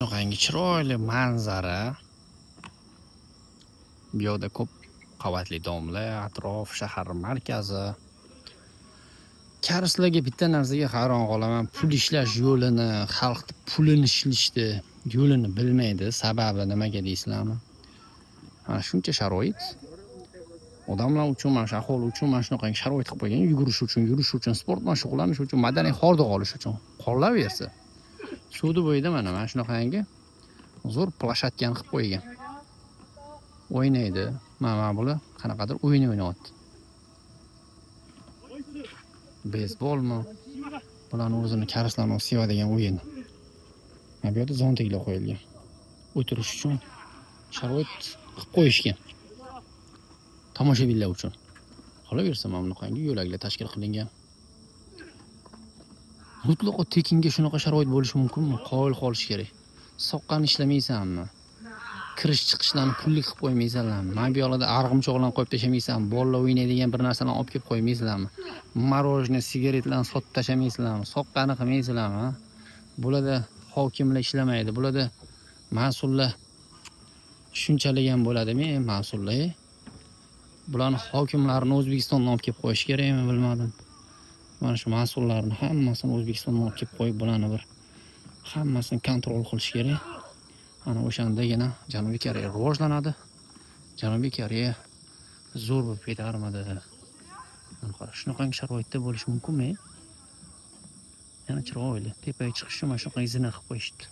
Shunaqangi chiroyli manzara. Bu yoqda ko'p qavatli domlar, atrof shahar markazi. Karslarga bitta narsaga hayron qolaman. Pul ishlash yo'lini, xalq pulini ishlashni yo'lini bilmaydi. Sababi nimaga deysizlarmi? Mana shuncha sharoit. Odamlar uchun, mana shu aholi uchun mana shunaqangi sharoit qilib qo'ygan. Yurish uchun, sport bilan shug'ullanish uchun, madaniy hordiq olish uchun. Qolaversa. Suvni bo'yida mana shunaqangi zo'r plashatkani qilib qo'ygan. O'ynaydi. Mana bular qanaqadir o'yin o'ynayapti. Beysbolmi? Bularning o'zini karslarning sevadigan o'yini. Mana bu yerda zontiklar qo'yilgan. O'tirish uchun sharoit qilib qo'yishgan. Tomoshabinlar uchun. Qolaversa mana bunaqangi yo'laklar tashkil qilingan. Mutlaqo tekinga shunaqa sharoit bo'lishi mumkinmi? Qoyil qolish kerak. Soqqani ishlamaysanmi? Kirish chiqishlarni pullik qilib qo'ymaysanlarmi? Mana bu yoqda arg'imchoqlarni qo'yib tashamaysanmi? Bolalar o'ynaydigan bir narsalarni olib kelib qo'ymaysizlarmi? Morojniy, sigaretlarni sotib tashamaysizlarmi? Soqqani qilmaysizlarmi? Bularda hokimlar ishlamaydi. Bularda mas'ullar shunchalik ham bo'ladimi? Mas'ullar. Bularni hokimlarni O'zbekistondan olib kelib qo'yish kerakmi, bilmadim. Mana shu mas'ullarni hammasini O'zbekistondan olib kelib qo'yib, bularni bir hammasini kontrol qilish kerak. Ana o'shandagina Janubiy Koreya rivojlanadi. Janubiy Koreya zo'r bo'lib ketarmidi? Shunaqangi sharoitda bo'lish mumkinmi? Yana chiroyli. Tepaga chiqish uchun mana shunaqangi zina qilib qo'yishdi.